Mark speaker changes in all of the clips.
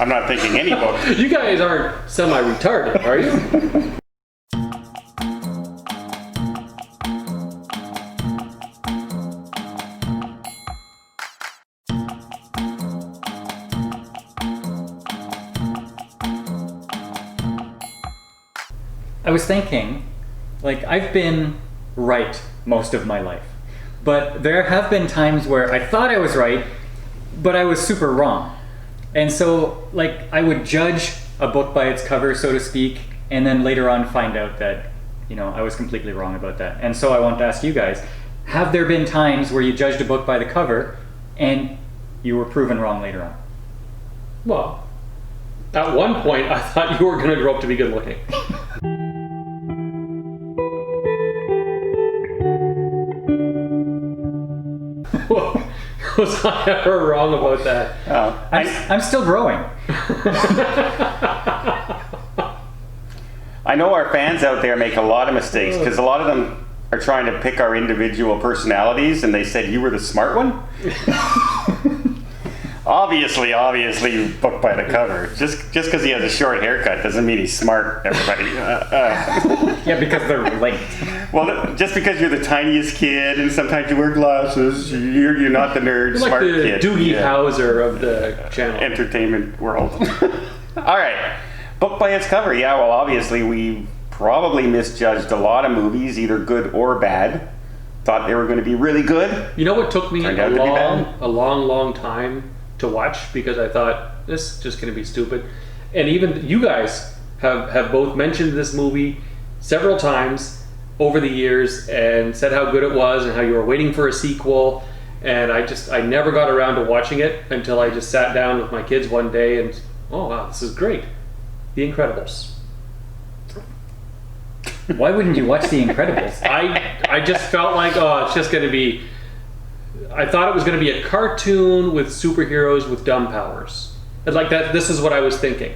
Speaker 1: I'm not thinking any book.
Speaker 2: You guys aren't semi-retarded, are you?
Speaker 3: I was thinking, like, I've been right most of my life, but there have been times where I thought I was right, but I was super wrong. And so, like, I would judge a book by its cover, so to speak, and then later on find out that, you know, I was completely wrong about that. And so I want to ask you guys, have there been times where you judged a book by the cover and you were proven wrong later on?
Speaker 2: Well, at one point I thought you were going to grow up to be good looking. Was I ever wrong about that?
Speaker 1: Oh,
Speaker 3: I'm still growing.
Speaker 1: I know our fans out there make a lot of mistakes because a lot of them are trying to pick our individual personalities, and they said you were the smart one. Obviously, book by the cover. Just because he has a short haircut doesn't mean he's smart, everybody.
Speaker 3: Yeah, because they're linked.
Speaker 1: Well, just because you're the tiniest kid and sometimes you wear glasses, you're not the nerd,
Speaker 2: You're
Speaker 1: smart
Speaker 2: like the
Speaker 1: kid.
Speaker 2: Doogie Howser of the channel.
Speaker 1: Entertainment world. All right. Book by its cover. Yeah, well, obviously we probably misjudged a lot of movies, either good or bad. Thought they were going to be really good.
Speaker 2: You know what took me
Speaker 1: Turned out to be bad.
Speaker 2: a long time to watch, because I thought this is just going to be stupid. And even you guys have both mentioned this movie several times over the years and said how good it was and how you were waiting for a sequel. And I never got around to watching it until I just sat down with my kids one day and, oh wow, this is great. The Incredibles.
Speaker 3: Why wouldn't you watch The Incredibles?
Speaker 2: I just felt like, oh, it's just going to be... I thought it was going to be a cartoon with superheroes with dumb powers. And like that, this is what I was thinking.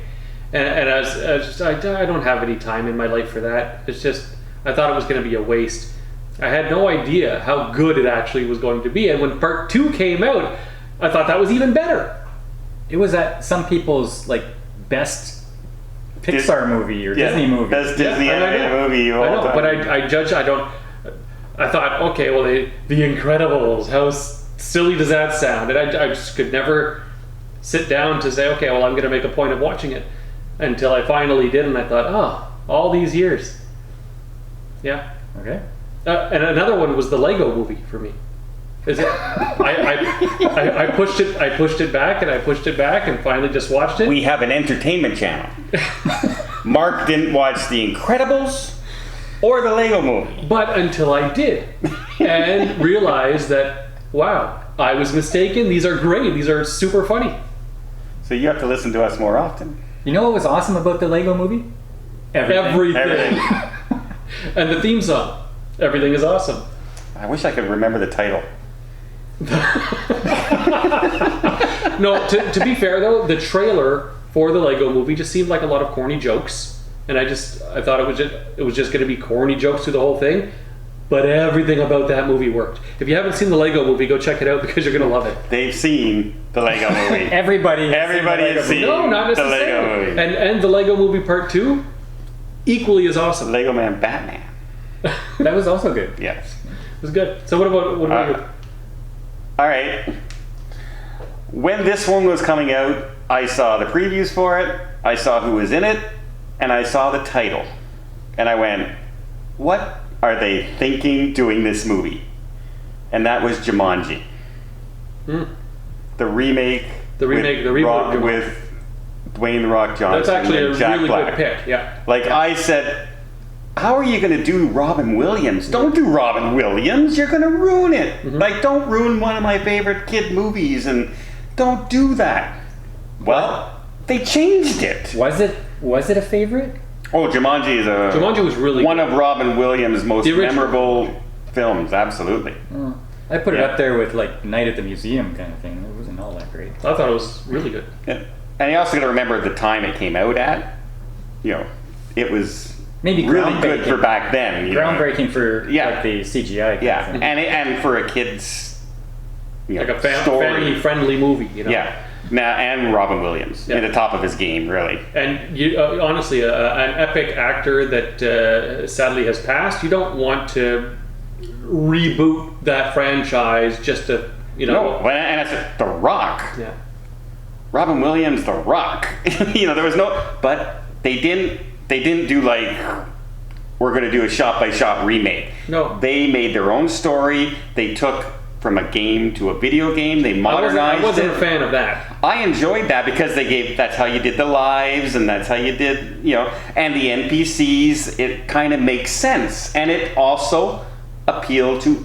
Speaker 2: And I don't have any time in my life for that. It's just, I thought it was going to be a waste. I had no idea how good it actually was going to be. And when part 2 came out, I thought that was even better.
Speaker 3: It was at some people's, like, best Pixar movie or Disney movie.
Speaker 1: Best Disney animated movie of all time.
Speaker 2: But I thought, okay, well, The Incredibles, how silly does that sound? And I just could never sit down to say, okay, well, I'm going to make a point of watching it, until I finally did, and I thought, oh, all these years. Yeah.
Speaker 3: Okay.
Speaker 2: And another one was the Lego movie for me. I pushed it back and finally just watched it.
Speaker 1: We have an entertainment channel. Mark didn't watch The Incredibles or the Lego movie.
Speaker 2: But until I did, and realized that, wow, I was mistaken. These are great. These are super funny.
Speaker 1: So you have to listen to us more often.
Speaker 3: You know what was awesome about the Lego movie?
Speaker 2: Everything. And the theme song. Everything is awesome.
Speaker 1: I wish I could remember the title.
Speaker 2: No, to be fair though, the trailer for the Lego movie just seemed like a lot of corny jokes, and I thought it was just going to be corny jokes through the whole thing. But everything about that movie worked. If you haven't seen the Lego movie, go check it out because you're going to love it.
Speaker 1: They've seen the Lego movie.
Speaker 3: Everybody
Speaker 1: has seen
Speaker 2: no, not
Speaker 1: the
Speaker 2: necessarily.
Speaker 1: Lego movie.
Speaker 2: And the Lego movie Part 2, equally as awesome.
Speaker 1: Lego Man Batman.
Speaker 3: That was also good.
Speaker 1: Yes.
Speaker 2: It was good. So what about you?
Speaker 1: All right. When this one was coming out, I saw the previews for it, I saw who was in it, and I saw the title. And I went, what are they thinking doing this movie? And that was Jumanji. The remake with Dwayne "The Rock" Johnson.
Speaker 2: That's actually
Speaker 1: and
Speaker 2: a
Speaker 1: Jack
Speaker 2: really
Speaker 1: Black.
Speaker 2: good pick, yeah.
Speaker 1: I said, how are you going to do Robin Williams? Don't do Robin Williams. You're going to ruin it.
Speaker 2: Mm-hmm.
Speaker 1: Don't ruin one of my favorite kid movies, and don't do that. Well, they changed it.
Speaker 3: Was it a favorite?
Speaker 1: Oh, Jumanji
Speaker 2: was really
Speaker 1: one
Speaker 2: good.
Speaker 1: of Robin Williams' most memorable films. Absolutely.
Speaker 3: I put it up there with like Night at the Museum kind of thing. It wasn't all that great.
Speaker 2: I thought it was really good.
Speaker 1: Yeah. And you also got to remember the time it came out at. It was
Speaker 3: maybe
Speaker 1: really good for back then.
Speaker 3: Groundbreaking for like the CGI.
Speaker 1: And for a kid's
Speaker 2: like a family-friendly movie.
Speaker 1: Yeah. Now, and Robin Williams
Speaker 2: Yeah.
Speaker 1: at the top of his game, really.
Speaker 2: And you, honestly, an epic actor that sadly has passed, you don't want to reboot that franchise just to,
Speaker 1: No, and I said The Rock.
Speaker 2: Yeah.
Speaker 1: Robin Williams, The Rock. There was no, but they didn't do like, we're going to do a shot-by-shot remake.
Speaker 2: No.
Speaker 1: They made their own story. They took from a game to a video game. They modernized
Speaker 2: I wasn't
Speaker 1: it.
Speaker 2: a fan of that.
Speaker 1: I enjoyed that because that's how you did the lives, and that's how you did, and the NPCs. It kind of makes sense, and it also appealed to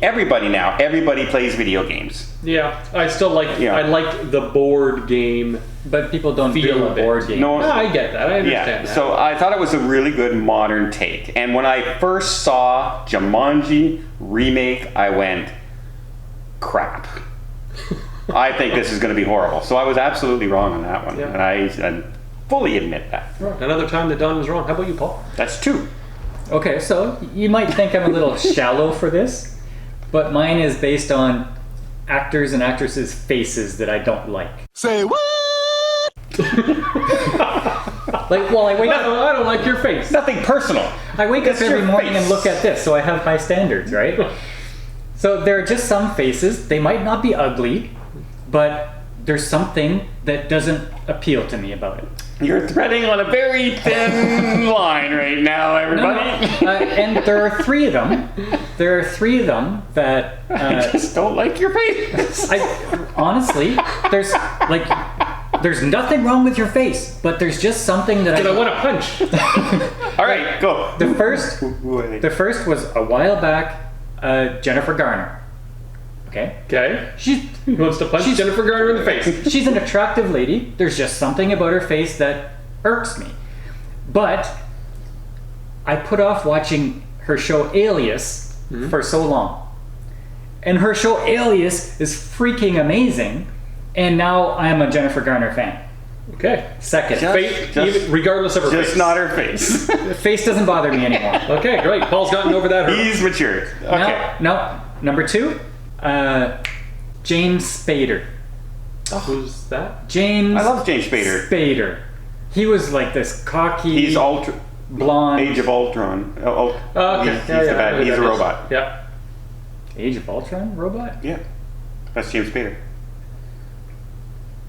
Speaker 1: everybody now. Everybody plays video games.
Speaker 2: Yeah, I still like.
Speaker 1: Yeah.
Speaker 2: I liked the board game.
Speaker 3: But people don't
Speaker 2: Feel
Speaker 3: feel
Speaker 2: a
Speaker 3: a
Speaker 2: bit.
Speaker 3: board game.
Speaker 1: No,
Speaker 2: I get that. I understand that.
Speaker 1: So I thought it was a really good modern take. And when I first saw Jumanji remake, I went, crap. I think this is going to be horrible. So I was absolutely wrong on that one.
Speaker 2: Yeah.
Speaker 1: And I fully admit that.
Speaker 2: Another time that Don was wrong. How about you, Paul?
Speaker 1: That's 2.
Speaker 3: Okay, so you might think I'm a little shallow for this, but mine is based on actors and actresses' faces that I don't like.
Speaker 4: Say what?
Speaker 3: Like, well, I wake up.
Speaker 2: I don't like your face.
Speaker 1: Nothing personal.
Speaker 3: I wake up
Speaker 1: That's
Speaker 3: every
Speaker 1: your
Speaker 3: morning
Speaker 1: face.
Speaker 3: and look at this, so I have high standards, right? So there are just some faces. They might not be ugly, but there's something that doesn't appeal to me about it.
Speaker 1: You're treading on a very thin line right now, everybody.
Speaker 3: And there are 3 of them. There are 3 of them that
Speaker 1: I just don't like your face.
Speaker 3: honestly, there's nothing wrong with your face, but there's just something that
Speaker 2: I want to punch.
Speaker 1: All right, go.
Speaker 3: The first was a while back, Jennifer Garner. Okay?
Speaker 2: Okay.
Speaker 3: He
Speaker 2: wants to punch Jennifer Garner in the face.
Speaker 3: She's an attractive lady. There's just something about her face that irks me. But I put off watching her show Alias for so long. And her show Alias is freaking amazing. And now I am a Jennifer Garner fan.
Speaker 2: Okay.
Speaker 3: Second.
Speaker 2: Regardless of her face.
Speaker 1: Just not her face.
Speaker 3: Face doesn't bother me anymore.
Speaker 2: Okay, great. Paul's gotten over that hurdle.
Speaker 1: He's matured. Okay.
Speaker 3: No. Number 2, James Spader.
Speaker 2: Who's that?
Speaker 3: James.
Speaker 1: I love James Spader.
Speaker 3: Spader. He was like this cocky,
Speaker 1: He's
Speaker 3: blonde.
Speaker 1: Age of Ultron.
Speaker 2: Okay.
Speaker 1: He's the bad. He's a robot.
Speaker 2: Yeah.
Speaker 3: Age of Ultron robot?
Speaker 1: Yeah. That's James Spader.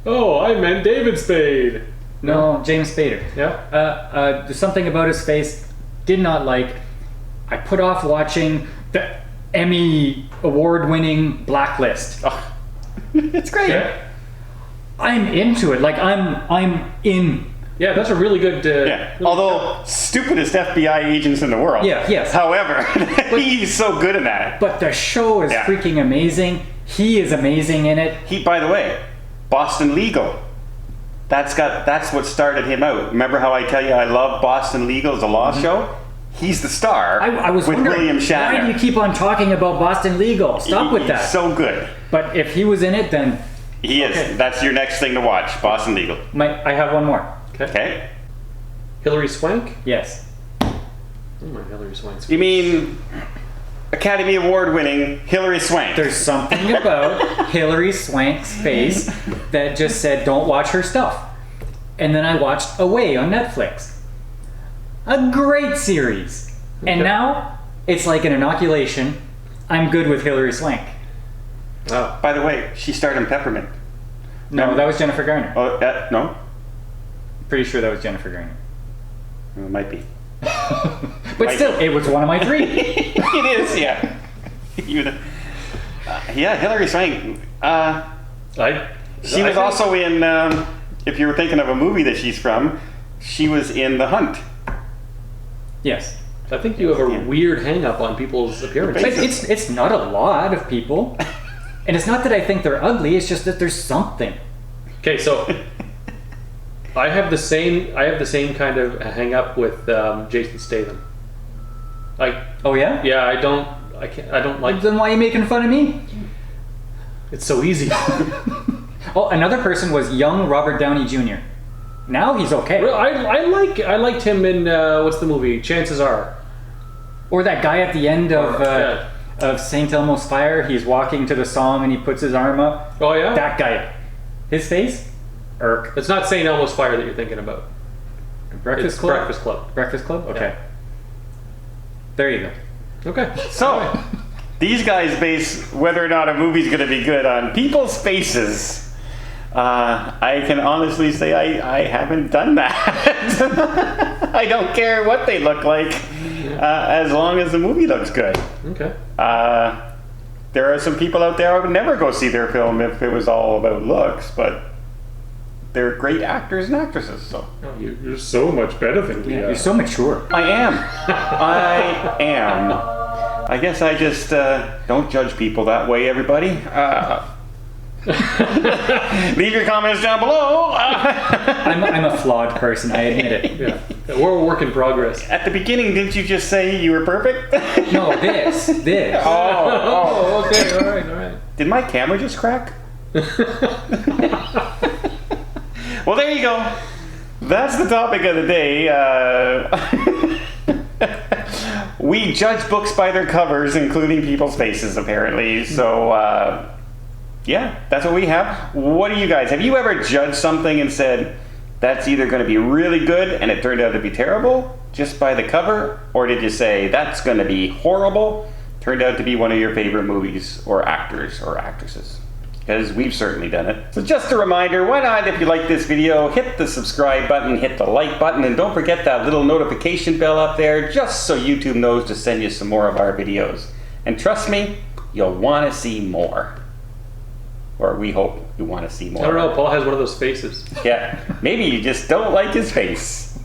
Speaker 2: Oh, I meant David Spade.
Speaker 3: No, James Spader.
Speaker 2: Yeah.
Speaker 3: There's something about his face did not like. I put off watching the Emmy award-winning Blacklist.
Speaker 1: Oh. It's great.
Speaker 2: Okay.
Speaker 3: I'm into it. Like I'm in.
Speaker 2: Yeah, that's a really good.
Speaker 1: Yeah. Although stupidest FBI agents in the world.
Speaker 3: Yeah, yes.
Speaker 1: However, he's so good in that.
Speaker 3: But the show is
Speaker 1: Yeah.
Speaker 3: freaking amazing. He is amazing in it.
Speaker 1: He, by the way, Boston Legal. That's what started him out. Remember how I tell you I love Boston Legal as a law show? He's the star.
Speaker 3: I was
Speaker 1: with
Speaker 3: wondering,
Speaker 1: William Shatner.
Speaker 3: why do you keep on talking about Boston Legal? Stop with
Speaker 1: He's
Speaker 3: that.
Speaker 1: so good.
Speaker 3: But if he was in it, then
Speaker 1: He is.
Speaker 3: Okay.
Speaker 1: That's your next thing to watch. Boston Legal.
Speaker 3: I have one more.
Speaker 1: Okay.
Speaker 2: Hilary Swank?
Speaker 3: Yes.
Speaker 2: Oh my, Hilary Swank.
Speaker 1: You mean Academy Award winning Hilary Swank?
Speaker 3: There's something about Hilary Swank's face that just said, don't watch her stuff. And then I watched Away on Netflix. A great series. And now it's like an inoculation. I'm good with Hilary Swank.
Speaker 2: Oh.
Speaker 1: By the way, she starred in Peppermint.
Speaker 3: No, that was Jennifer Garner.
Speaker 1: Oh, no?
Speaker 3: Pretty sure that was Jennifer Garner.
Speaker 1: It might be.
Speaker 3: But still, it was one of my 3.
Speaker 1: It is, yeah. Yeah, Hilary Swank. She was also in, if you were thinking of a movie that she's from, she was in The Hunt.
Speaker 3: Yes.
Speaker 2: I think you have a weird hang-up on people's appearances.
Speaker 3: But it's not a lot of people. And it's not that I think they're ugly, it's just that there's something.
Speaker 2: Okay, so I have the same kind of hang up with Jason Statham.
Speaker 3: Oh yeah?
Speaker 2: Yeah, I don't like.
Speaker 3: Then why are you making fun of me?
Speaker 2: It's so easy.
Speaker 3: Oh, another person was young Robert Downey Jr. Now he's okay.
Speaker 2: I liked him in what's the movie? Chances Are.
Speaker 3: Or that guy at the end of St. Elmo's Fire, he's walking to the song and he puts his arm up.
Speaker 2: Oh yeah.
Speaker 3: That guy. His face? Irk.
Speaker 2: It's not St. Elmo's Fire that you're thinking about.
Speaker 3: Breakfast
Speaker 2: It's
Speaker 3: Club?
Speaker 2: Breakfast Club.
Speaker 3: Breakfast Club? Okay.
Speaker 2: Yeah.
Speaker 3: There you go.
Speaker 2: Okay.
Speaker 1: So, these guys base whether or not a movie's going to be good on people's faces. I can honestly say I haven't done that. I don't care what they look like, as long as the movie looks good.
Speaker 2: Okay.
Speaker 1: There are some people out there I would never go see their film if it was all about looks, but they're great actors and actresses. So
Speaker 2: Oh, you're so much better than we
Speaker 3: You're so mature.
Speaker 1: I am. I am. I guess I just don't judge people that way, everybody. Leave your comments down below.
Speaker 3: I'm a flawed person, I admit it.
Speaker 2: Yeah. We're a work in progress.
Speaker 1: At the beginning, didn't you just say you were perfect?
Speaker 3: No, this.
Speaker 1: Oh.
Speaker 2: Okay. All right.
Speaker 1: Did my camera just crack? Well, there you go. That's the topic of the day. We judge books by their covers, including people's faces, apparently. So, yeah, that's what we have. What do you guys? Have you ever judged something and said, that's either going to be really good and it turned out to be terrible just by the cover? Or did you say, that's going to be horrible, turned out to be one of your favorite movies or actors or actresses? Because we've certainly done it. So just a reminder, why not, if you like this video, hit the subscribe button, hit the like button, and don't forget that little notification bell up there, just so YouTube knows to send you some more of our videos. And trust me, you'll want to see more. Or we hope you want to see more.
Speaker 2: I don't know. Paul has one of those faces.
Speaker 1: Yeah, maybe you just don't like his face.